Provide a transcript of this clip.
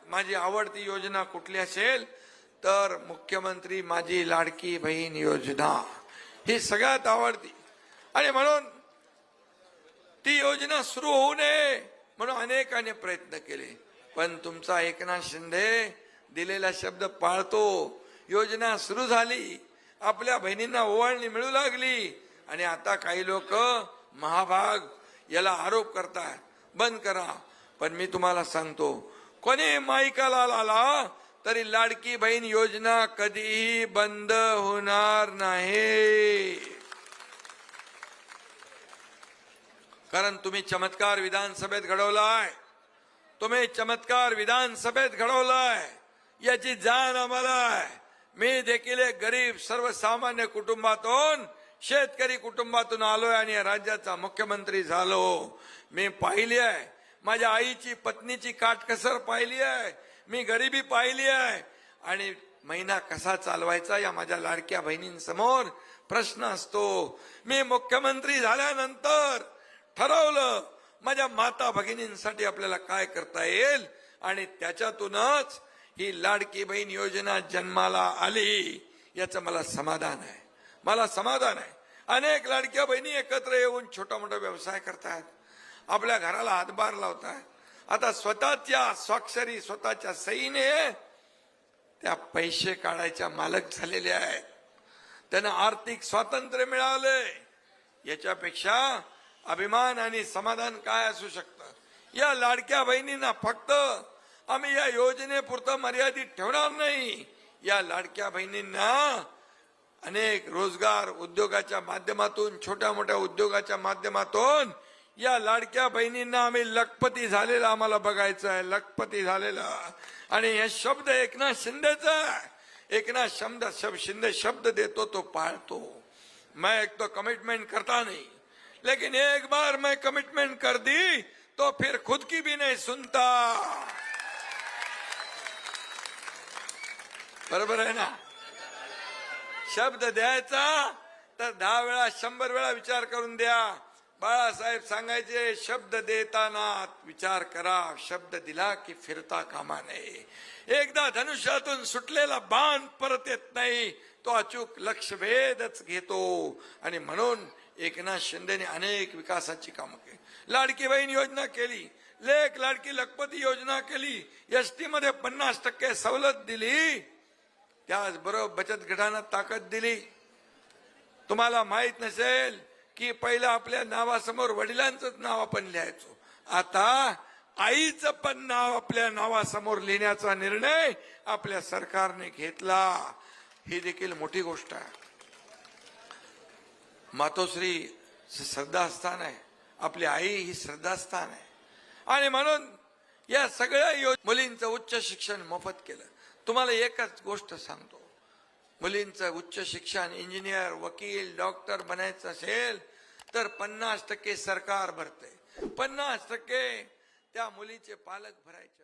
माझी आवडती योजना कुठली असेल तर मुख्यमंत्री माझी लाडकी बहीण योजना ही सगळ्यात आवडती. आणि म्हणून ती योजना सुरू होऊ नये म्हणून अनेकांनी प्रयत्न केले, पण तुमचा एकनाथ शिंदे दिलेला शब्द पाळतो. योजना सुरू झाली, आपल्या बहिणींना ओवाळणी मिळू लागली आणि आता काही लोक महाभाग याला आरोप करतात, बंद करा. पण मी तुम्हाला सांगतो, कोणी माईकाला आला तरी लाडकी बहीण योजना कधीही बंद होणार नाही. कारण तुम्ही चमत्कार विधानसभेत घडवलाय, तुम्ही चमत्कार विधानसभेत घडवलाय, याची जाण आम्हाला आहे. मी देखील एक गरीब सर्वसामान्य कुटुंबातून शेतकरी कुटुंबातून आलोय आणि राज्याचा मुख्यमंत्री झालो. मी पाहिली आहे, माझ्या आईची पत्नीची काटकसर पाहिली आहे, मी गरिबी पाहिली आहे आणि महिना कसा चालवायचा या माझ्या लाडक्या बहिणींसमोर प्रश्न असतो. मी मुख्यमंत्री झाल्यानंतर ठरवलं माझ्या माता भगिनींसाठी आपल्याला काय करता येईल आणि त्याच्यातूनच ही लाडकी बहीण योजना जन्माला आली. याचं मला समाधान आहे, मला समाधान आहे. अनेक लाडक्या बहिणी एकत्र येऊन छोटा मोठा व्यवसाय करतात, आपल्या घराला हातभार लावतात. आता स्वतःच्या स्वाक्षरी स्वतःच्या सहीने त्या पैसे काढायच्या मालक झालेले आहेत, त्यांना आर्थिक स्वातंत्र्य मिळाले. याच्यापेक्षा अभिमान आणि समाधान काय असू शकतं? या लाडक्या बहिणींना फक्त आम्ही या योजनेपुरतं मर्यादित ठेवणार नाही. या लाडक्या बहिणींना अनेक रोजगार उद्योगाच्या माध्यमातून, छोट्या मोठ्या उद्योगाच्या माध्यमातून या लाडक्या बहिणींना आम्ही लखपती झालेला आम्हाला बघायचं आहे, लखपती झालेला. आणि हे शब्द एकनाथ शिंदेचा, एकनाथ शिंदे शब्द देतो तो पाळतो. मैं एक तो कमिटमेंट करता नहीं, लेकिन एक बार मैं कमिटमेंट कर दी तो फिर खुद की भी नहीं सुनता. बरोबर आहे ना? शब्द द्यायचा तर 10 वेळा 100 वेळा विचार करून द्या. बाळासाहेब सांगायचे, शब्द देताना विचार करा, शब्द दिला की फिरता कामा नये. एकदा धनुष्यातून सुटलेला बाण परत येत नाही, तो अचूक लक्षभेदच घेतो. आणि म्हणून एकनाथ शिंदेने अनेक विकासाची कामं केली. लाडकी बहीण योजना केली, लेक लाडकी लखपती योजना केली, एसटी मध्ये 50% सवलत दिली, त्याचबरोबर बचत गटांना ताकद दिली. तुम्हाला माहित नसेल की पहिलं आपल्या नावासमोर वडिलांचंच नाव आपण लिहायचो, आता आईचं पण नाव आपल्या नावासमोर लिहिण्याचा निर्णय आपल्या सरकारने घेतला. ही देखील मोठी गोष्ट आहे. मातोश्री श्रद्धास्थान आहे, आपली आई ही श्रद्धास्थान आहे. आणि म्हणून या सगळ्या मुलींचं उच्च शिक्षण मोफत केलं. तुम्हाला एकच गोष्ट सांगतो, मुलींचं उच्च शिक्षण इंजिनियर, वकील, डॉक्टर बनायचं असेल तर 50% सरकार भरते, 50% त्या मुलीचे पालक भरायचे.